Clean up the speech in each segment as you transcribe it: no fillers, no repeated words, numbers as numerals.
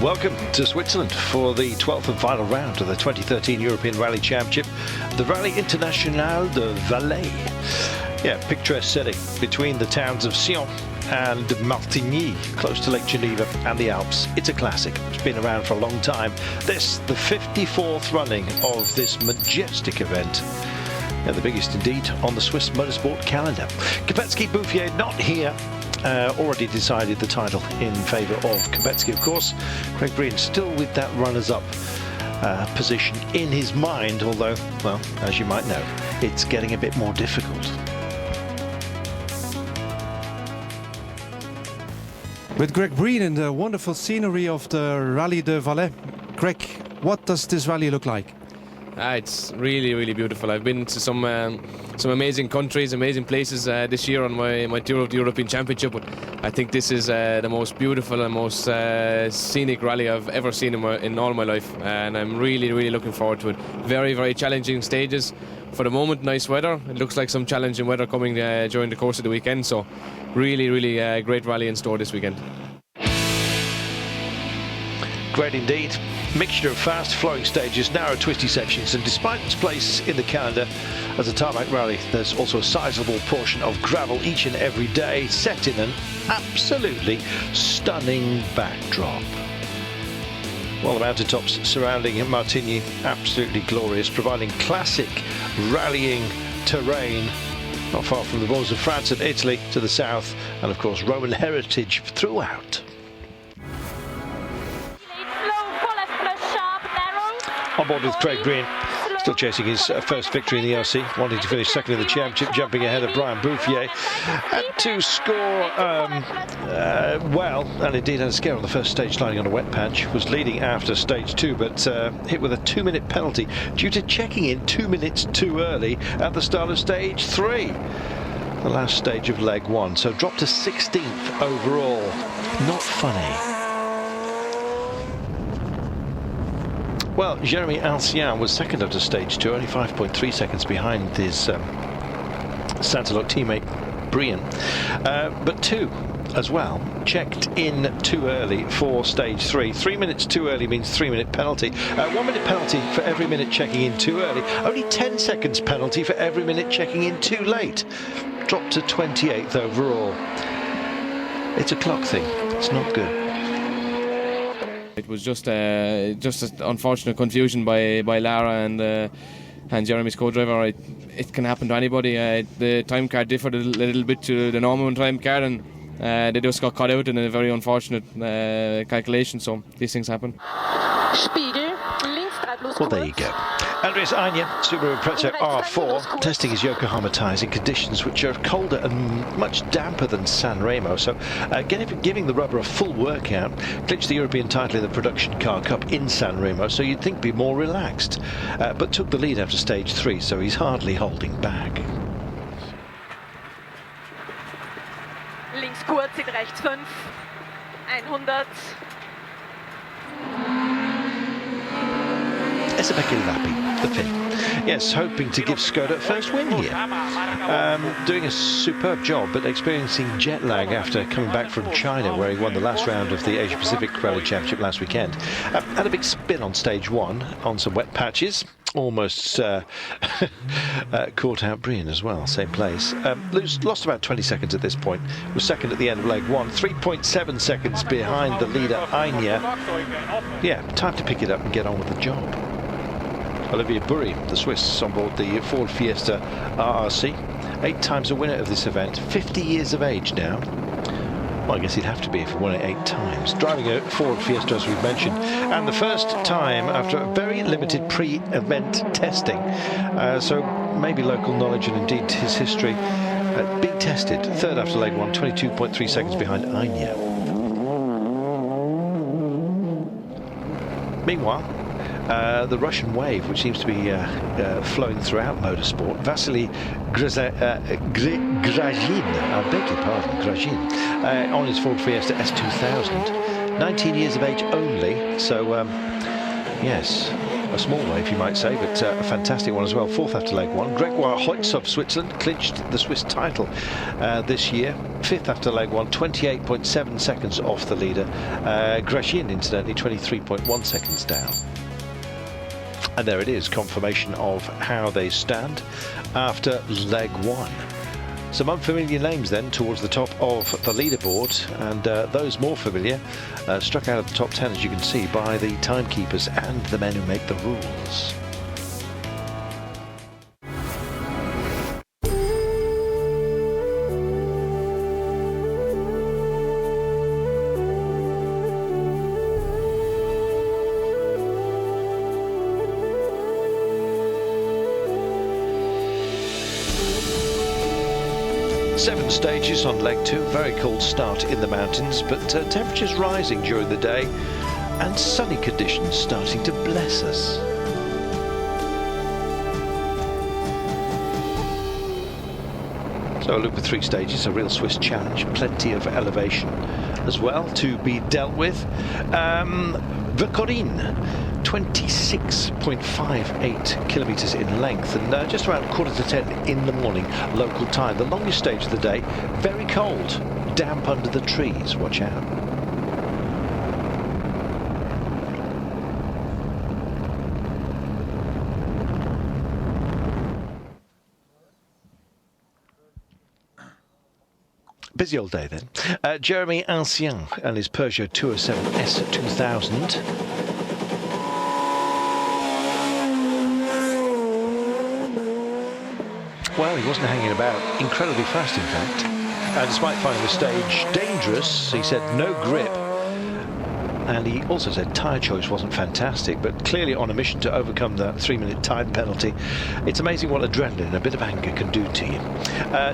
Welcome to Switzerland for the 12th and final round of the 2013 European Rally Championship, the Rallye International du Valais. Yeah, picturesque setting between the towns of Sion and Martigny, close to Lake Geneva and the Alps. It's a classic. It's been around for a long time. This, the 54th running of this majestic event. Yeah, the biggest indeed on the Swiss motorsport calendar. Kopecky-Bouffier not here. Already decided the title in favour of Kopecky, of course. Craig Breen still with that runners-up position in his mind, although, well, as you might know, it's getting a bit more difficult. With Greg Breen in the wonderful scenery of the Rallye du Valais. Greg, what does this rally look like? It's really, really beautiful. I've been to some amazing countries, amazing places this year on my tour of the European Championship. But I think this is the most beautiful and most scenic rally I've ever seen in all my life, and I'm really, really looking forward to it. Very, very challenging stages. For the moment, nice weather. It looks like some challenging weather coming during the course of the weekend. So, really, really great rally in store this weekend. Great indeed. Mixture of fast flowing stages, narrow twisty sections, and despite its place in the calendar as a tarmac rally, there's also a sizable portion of gravel each and every day, set in an absolutely stunning backdrop. While the mountaintops surrounding Martigny, absolutely glorious, providing classic rallying terrain not far from the borders of France and Italy to the south, and of course Roman heritage throughout. On board with Craig Breen, still chasing his first victory in the ERC, wanting to finish second in the championship, jumping ahead of Brian Bouffier. Had to score well, and indeed had a scare on the first stage, sliding on a wet patch. Was leading after stage 2, but hit with a 2-minute penalty due to checking in 2 minutes too early at the start of stage 3. The last stage of leg 1, so dropped to 16th overall. Not funny. Well, Jeremy Alcien was second after stage 2, only 5.3 seconds behind his Santalok teammate Brian. But 2 as well, checked in too early for stage 3. 3 minutes too early means 3-minute penalty. 1 minute penalty for every minute checking in too early. Only 10 seconds penalty for every minute checking in too late. Dropped to 28th overall. It's a clock thing. It's not good. It was just an unfortunate confusion by Lara and Jeremy's co-driver. It can happen to anybody. The time card differed a little bit to the normal time card, and they just got caught out in a very unfortunate calculation. So these things happen. Well, there you go. Andreas Anja, Subaru Impreza R4, testing his Yokohama tyres in conditions which are colder and much damper than San Remo. So giving the rubber a full workout, clinched the European title in the Production Car Cup in San Remo, so you'd think be more relaxed. But took the lead after stage 3, so he's hardly holding back. Links kurz in rechts 5, 100. Esapeki Lappi, the Finn. Yes, hoping to give Skoda a first win here. Doing a superb job, but experiencing jet lag after coming back from China, where he won the last round of the Asia Pacific Rally Championship last weekend. Had a big spin on stage 1 on some wet patches. Almost caught out Brian as well, same place. Lost about 20 seconds at this point. Was second at the end of leg 1, 3.7 seconds behind the leader Anja. Yeah, time to pick it up and get on with the job. Olivier Burry, the Swiss, on board the Ford Fiesta RRC. 8 times a winner of this event, 50 years of age now. Well, I guess he'd have to be if he won it 8 times. Driving a Ford Fiesta, as we've mentioned, and the first time after a very limited pre-event testing. So maybe local knowledge and indeed his history being tested. Third after leg 1, 22.3 seconds behind Anja. Meanwhile, the Russian wave, which seems to be flowing throughout motorsport. Vasily Grajin, I beg your pardon, Grajin, on his Ford Fiesta S2000. 19 years of age only, so yes, A small wave, you might say, but a fantastic one as well. Fourth after leg one. Gregoire Hoyts of Switzerland clinched the Swiss title this year. Fifth after leg one, 28.7 seconds off the leader. Grachin, incidentally, 23.1 seconds down. And there it is, confirmation of how they stand after leg one. Some unfamiliar names then towards the top of the leaderboard, and those more familiar struck out of the top 10, as you can see, by the timekeepers and the men who make the rules. Seven stages on leg two, very cold start in the mountains, but temperatures rising during the day and sunny conditions starting to bless us. So a loop of three stages, a real Swiss challenge, plenty of elevation as well to be dealt with. Vercorin, 26.58 kilometres in length, and just around 9:45 in the morning local time. The longest stage of the day, very cold, damp under the trees, watch out. Busy old day then. Jeremy Ancien and his Peugeot 207 S2000. Well, he wasn't hanging about, incredibly fast in fact. Despite finding the stage dangerous, he said no grip. And he also said tyre choice wasn't fantastic, but clearly on a mission to overcome the 3-minute time penalty. It's amazing what adrenaline and a bit of anger can do to you.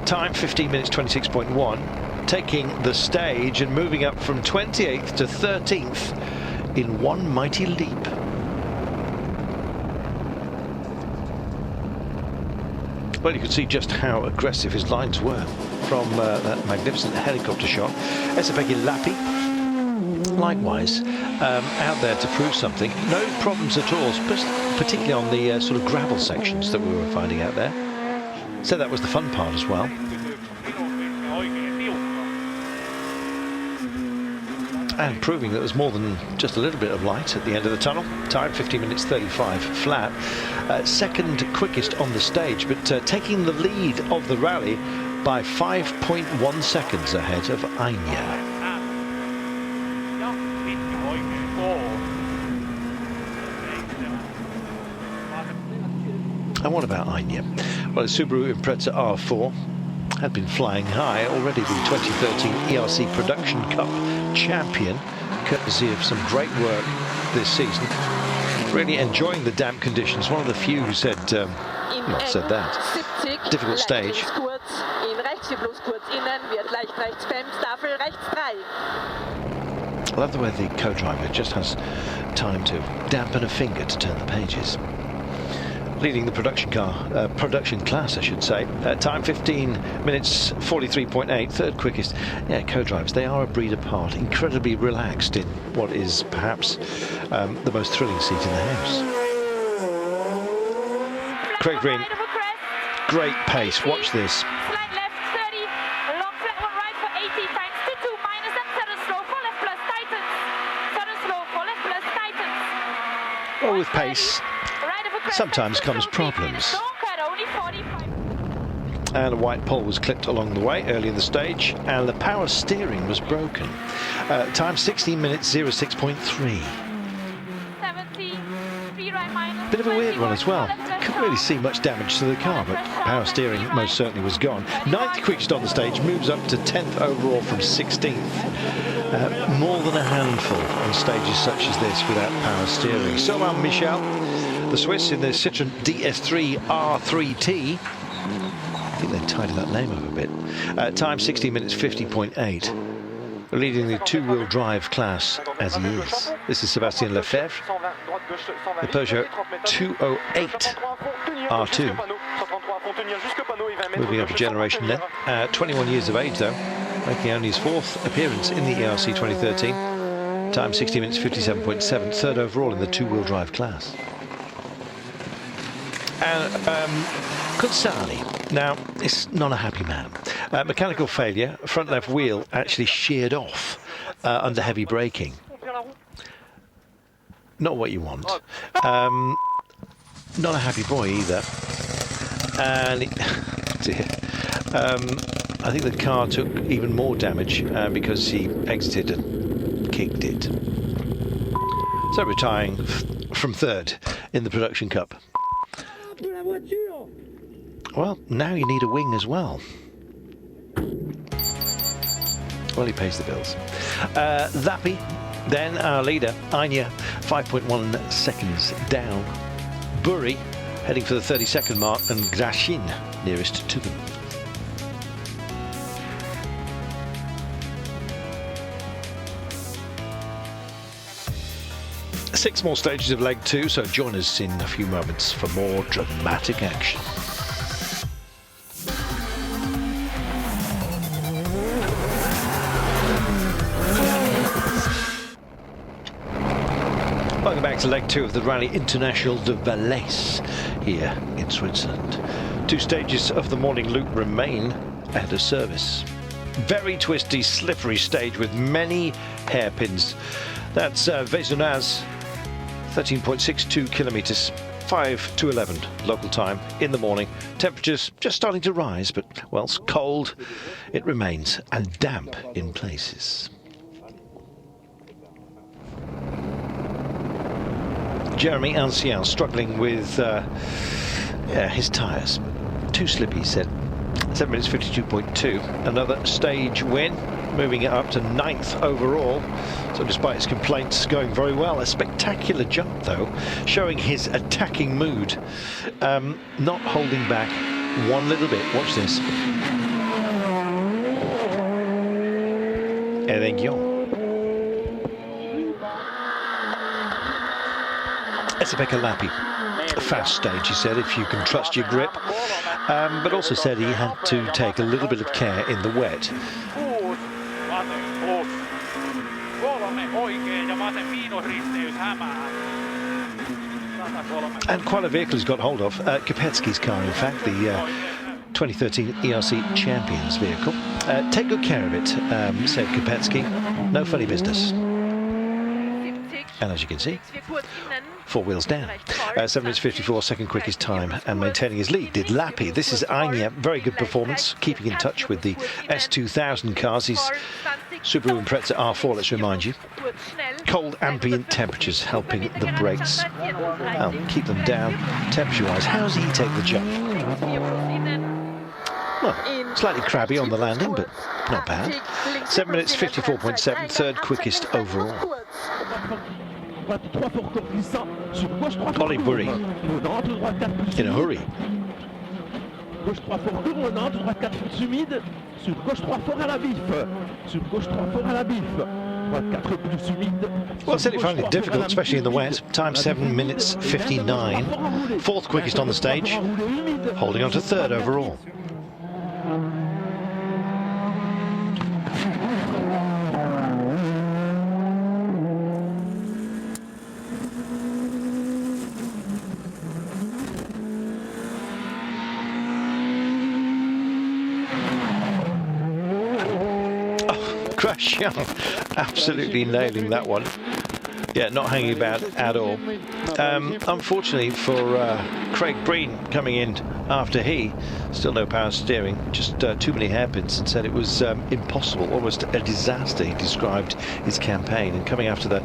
Time 15 minutes 26.1, taking the stage and moving up from 28th to 13th in one mighty leap. Well, you could see just how aggressive his lines were from that magnificent helicopter shot. Esapeki Lappi, likewise, out there to prove something. No problems at all, particularly on the sort of gravel sections that we were finding out there. So that was the fun part as well. And proving that there's more than just a little bit of light at the end of the tunnel. Time 15 minutes 35 flat. Second quickest on the stage, but taking the lead of the rally by 5.1 seconds ahead of Anya. And what about Anya? Well, the Subaru Impreza R4 had been flying high, already the 2013 ERC Production Cup champion, courtesy of some great work this season. Really enjoying the damp conditions. One of the few who said, not said that. Difficult stage. I love the way the co-driver just has time to dampen a finger to turn the pages. Leading the production class, I should say. Time 15 minutes 43.8, third quickest. Yeah, co-drivers, they are a breed apart, incredibly relaxed in what is perhaps the most thrilling seat in the house. Craig Green, great pace, watch this. Well, with pace sometimes comes problems. And a white pole was clipped along the way early in the stage, and the power steering was broken. Time 16 minutes 06.3. Bit of a weird one as well. Couldn't really see much damage to the car, but power steering most certainly was gone. Ninth quickest on the stage, moves up to 10th overall from 16th. More than a handful on stages such as this without power steering. Solan Michel, the Swiss, in the Citroën DS3 R3T. I think they've tidied that name up a bit. Time 16 minutes 50.8. Leading the two-wheel drive class as he is. This is Sébastien Lefebvre, the Peugeot 208 R2. Moving up a generation then. 21 years of age though, making only his fourth appearance in the ERC 2013. Time 60 minutes 57.7, third overall in the two-wheel drive class. And Kunsali, now, it's not a happy man. Mechanical failure, front left wheel actually sheared off under heavy braking. Not what you want. Not a happy boy either. And dear. I think the car took even more damage because he exited and kicked it. So retiring from third in the Production Cup. Well, now you need a wing as well. Well, he pays the bills. Zappi, then our leader, Anya, 5.1 seconds down. Burry heading for the 30-second mark, and Grashin nearest to them. Six more stages of leg two, so join us in a few moments for more dramatic action. Welcome back to leg two of the Rallye International du Valais here in Switzerland. Two stages of the morning loop remain ahead of service. Very twisty, slippery stage with many hairpins. That's Vaisonaz, 13.62 kilometers, 5 to 11 local time in the morning. Temperatures just starting to rise, but whilst cold, it remains, and damp in places. Jeremy Ancien struggling with his tyres. Too slippy, he said. 7 minutes 52.2. Another stage win, moving it up to 9th overall. So despite his complaints, going very well. A spectacular jump though, showing his attacking mood. Not holding back one little bit. Watch this. Erenghion. Esapeka Lappi. A fast stage, he said, if you can trust your grip. But also said he had to take a little bit of care in the wet. And quite a vehicle he's got hold of. Kopetsky's car, in fact, the 2013 ERC Champions vehicle. Take good care of it, said Kopetsky. No funny business. And as you can see, 4 wheels down. 7 minutes 54, second quickest time, and maintaining his lead did Lappi. This is Anya, very good performance, keeping in touch with the S2000 cars. He's Subaru Impreza R4, let's remind you. Cold ambient temperatures helping the brakes. Well, keep them down temperature-wise. How does he take the jump? Well, slightly crabby on the landing, but not bad. 7 minutes 54.7, third quickest overall. Ollie Burry in a hurry. Gauche 3 fort tournant, droite 4 plus humide, sur gauche 3 fort à la vif, sur gauche 3 fort à la vif, droite 4 plus humide. Well, said he found it difficult, especially in the wet. Time 7 minutes 59. Fourth quickest on the stage, holding on to third overall. Grashin, absolutely nailing that one. Yeah, not hanging about at all. Unfortunately for Craig Breen coming in after he, still no power steering, just too many hairpins, and said it was impossible, almost a disaster. He described his campaign, and coming after the